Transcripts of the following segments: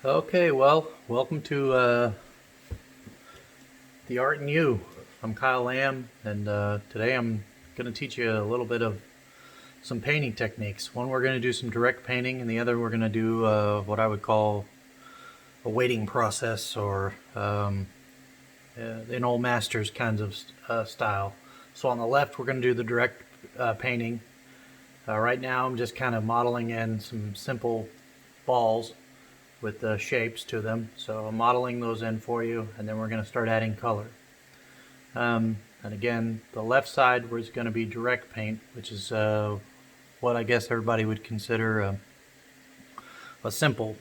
Okay, well, welcome to The Art in You. I'm Kyle Lamb, and today I'm going to teach you a little bit of some painting techniques. One, we're going to do some direct painting, and the other, we're going to do what I would call a waiting process, or in old masters kinds of style. So on the left, we're going to do the direct painting. Right now, I'm just kind of modeling in some simple balls with the shapes to them. So I'm modeling those in for you, and then we're going to start adding color. And again, the left side was going to be direct paint, which is what I guess everybody would consider a simple,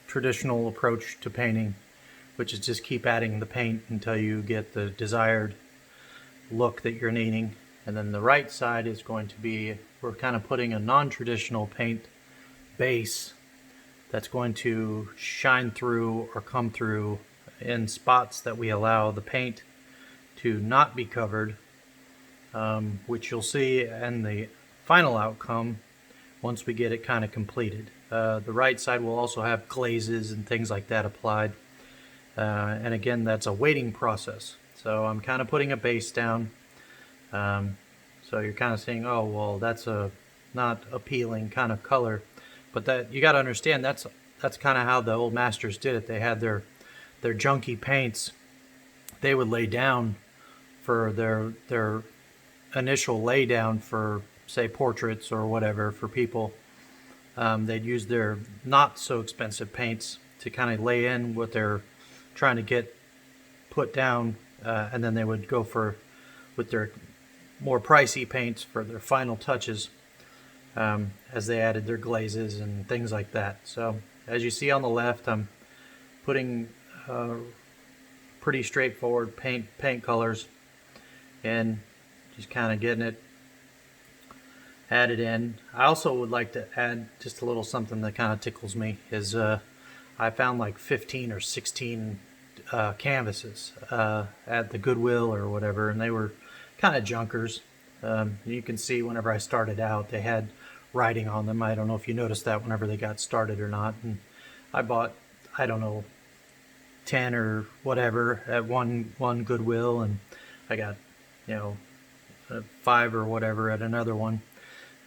traditional approach to painting, which is just keep adding the paint until you get the desired look that you're needing. And then the right side is going to be, we're kind of putting a non-traditional paint base that's going to shine through or come through in spots that we allow the paint to not be covered, which you'll see in the final outcome once we get it kind of completed. The right side will also have glazes and things like that applied. And again, that's a waiting process. So I'm kind of putting a base down. So you're kind of saying, oh, well, that's a not appealing kind of color. But that you got to understand, that's kind of how the old masters did it. They had their junky paints. They would lay down for their initial lay down for, say, portraits or whatever for people. They'd use their not so expensive paints to kind of lay in what they're trying to get put down, and then they would go for with their more pricey paints for their final touches. As they added their glazes and things like that. So as you see on the left, I'm putting pretty straightforward paint colors in, just kind of getting it added in. I also would like to add just a little something that kind of tickles me is I found like 15 or 16 canvases at the Goodwill or whatever, and they were kind of junkers. You can see whenever I started out, they had writing on them. I don't know if you noticed that whenever they got started or not. And I bought, I don't know, 10 or whatever at one Goodwill, and I got, 5 or whatever at another one.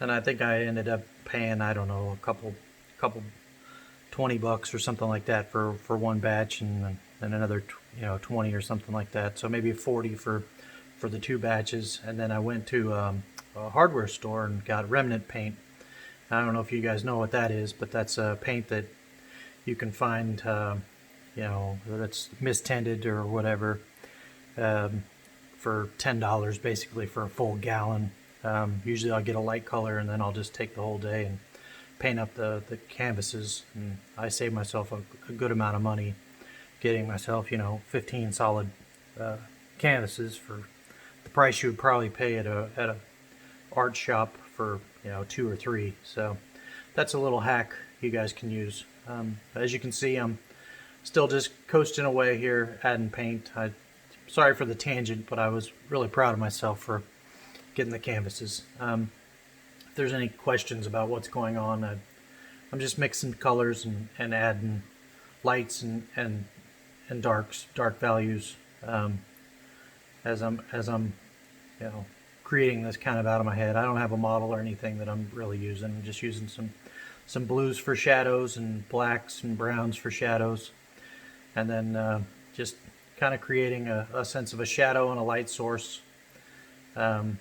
And I think I ended up paying, I don't know, a couple $20 or something like that for one batch, and then another 20 or something like that. So maybe 40 for the 2 batches. And then I went to a hardware store and got remnant paint. I don't know if you guys know what that is, but that's a paint that you can find, that's mistended or whatever, for $10 basically for a full gallon. Usually I'll get a light color, and then I'll just take the whole day and paint up the canvases. And I save myself a good amount of money getting myself, 15 solid canvases for the price you would probably pay at a art shop for 2 or 3. So that's a little hack you guys can use. As you can see, I'm still just coasting away here, adding paint. Sorry for the tangent, but I was really proud of myself for getting the canvases. If there's any questions about what's going on, I'm just mixing colors and adding lights and dark values as I'm creating this kind of out of my head. I don't have a model or anything that I'm really using. I'm just using some blues for shadows and blacks and browns for shadows, and then just kind of creating a sense of a shadow and a light source. And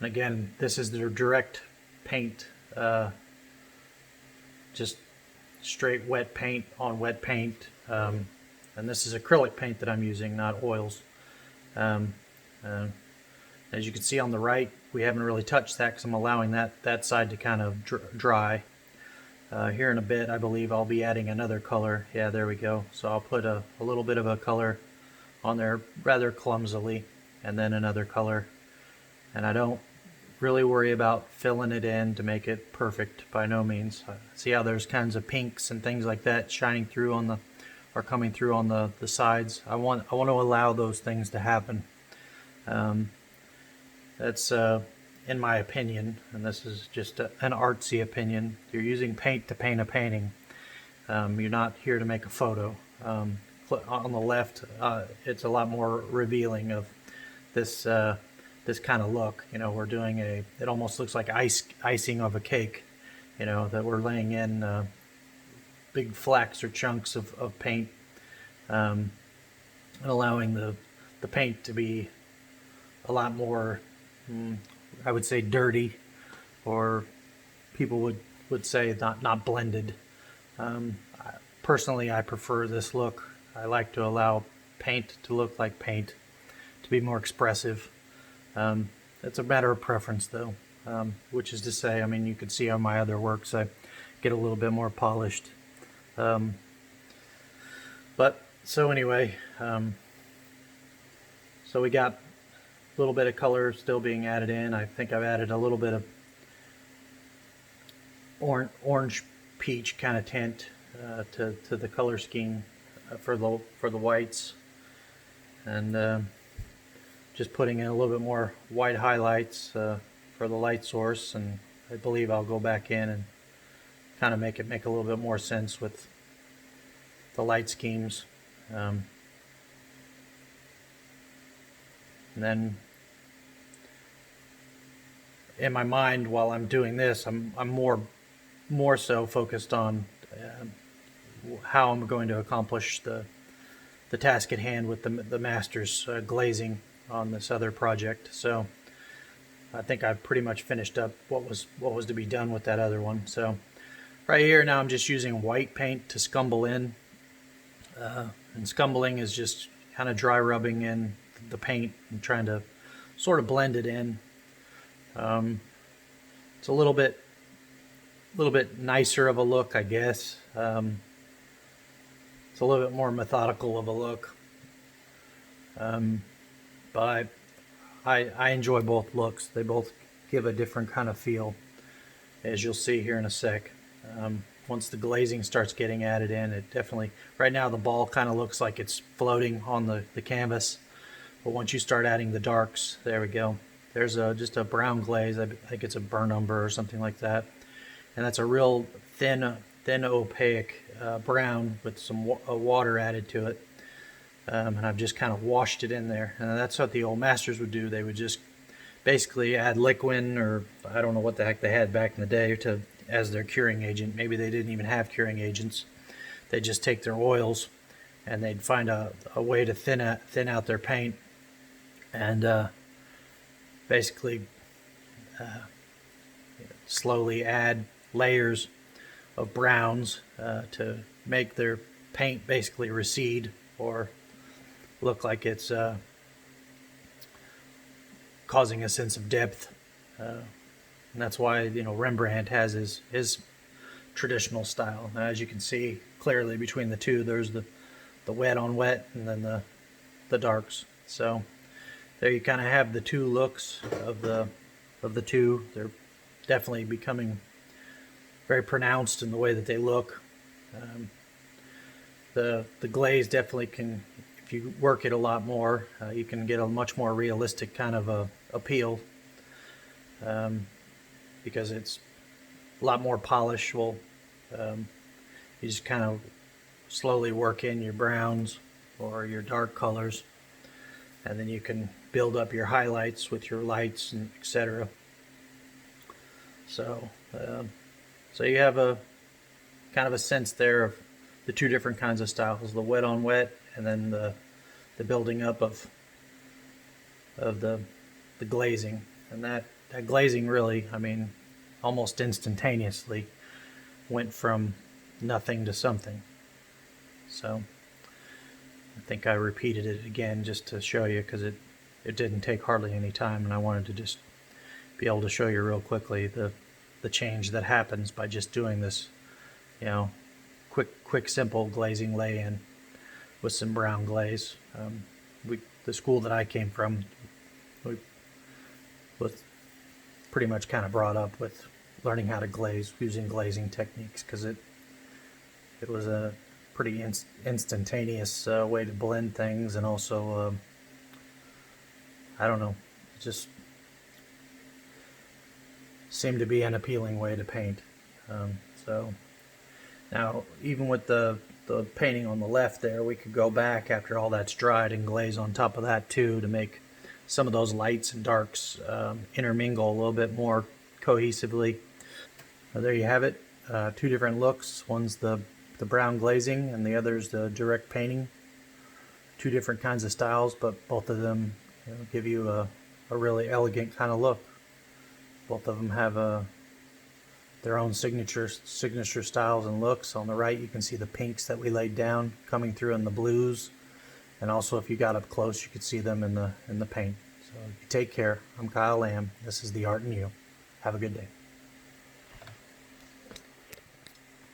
again, this is their direct paint, just straight wet paint on wet paint. And this is acrylic paint that I'm using, not oils. As you can see on the right, we haven't really touched that because I'm allowing that side to kind of dry. Here in a bit, I believe I'll be adding another color. Yeah, there we go. So I'll put a little bit of a color on there rather clumsily, and then another color. And I don't really worry about filling it in to make it perfect, by no means. See how there's kinds of pinks and things like that shining through on the, or coming through on the sides. I want to allow those things to happen. That's in my opinion, and this is just an artsy opinion, you're using paint to paint a painting. You're not here to make a photo. On the left, it's a lot more revealing of this this kind of look. You know, we're doing it almost looks like icing of a cake. You know, that we're laying in big flecks or chunks of paint, and allowing the paint to be a lot more, I would say, dirty, or people would say not blended. Personally, I prefer this look. I like to allow paint to look like paint, to be more expressive. It's a matter of preference, though, which is to say, I mean, you can see on my other works, I get a little bit more polished. But so anyway, so we got a little bit of color still being added in. I think I've added a little bit of orange peach kind of tint to the color scheme for the whites, and just putting in a little bit more white highlights for the light source. And I believe I'll go back in and kind of make a little bit more sense with the light schemes. And then in my mind, while I'm doing this, I'm more so focused on how I'm going to accomplish the task at hand with the master's glazing on this other project. So I think I've pretty much finished up what was to be done with that other one. So right here now I'm just using white paint to scumble in, and scumbling is just kind of dry rubbing in the paint and trying to sort of blend it in. It's a little bit nicer of a look, I guess. It's a little bit more methodical of a look. But I enjoy both looks. They both give a different kind of feel, as you'll see here in a sec. Once the glazing starts getting added in, it definitely, right now the ball kind of looks like it's floating on the canvas. But once you start adding the darks, there we go. There's just a brown glaze. I think it's a burnt umber or something like that. And that's a real thin opaque brown with some water added to it. And I've just kind of washed it in there. And that's what the old masters would do. They would just basically add liquid, or I don't know what the heck they had back in the day, as their curing agent. Maybe they didn't even have curing agents. They'd just take their oils and they'd find a way to thin out their paint, and basically slowly add layers of browns to make their paint basically recede or look like it's causing a sense of depth. And that's why, you know, Rembrandt has his traditional style. Now, as you can see clearly between the two, there's the wet on wet and then the darks. So there you kind of have the two looks of the two. They're definitely becoming very pronounced in the way that they look. The glaze definitely can, if you work it a lot more, you can get a much more realistic kind of appeal, because it's a lot more polish. Well, you just kind of slowly work in your browns or your dark colors, and then you can build up your highlights with your lights and etc. So you have a kind of a sense there of the two different kinds of styles: the wet on wet, and then the building up of the glazing. And that glazing really, I mean, almost instantaneously went from nothing to something. So I think I repeated it again just to show you, because it didn't take hardly any time, and I wanted to just be able to show you real quickly the change that happens by just doing this, you know, quick simple glazing lay-in with some brown glaze. The school that I came from, we was pretty much kind of brought up with learning how to glaze using glazing techniques, because it was a pretty instantaneous way to blend things, and also I don't know, just seem to be an appealing way to paint. So now, even with the painting on the left there, we could go back after all that's dried and glaze on top of that too to make some of those lights and darks intermingle a little bit more cohesively. There you have it. Two different looks. One's the brown glazing and the other's the direct painting. Two different kinds of styles, but both of them give you a really elegant kind of look. Both of them have their own signature styles and looks. On the right you can see the pinks that we laid down coming through in the blues, and also if you got up close you could see them in the paint. So you take care. I'm Kyle Lamb. This is The Art in You. Have a good day.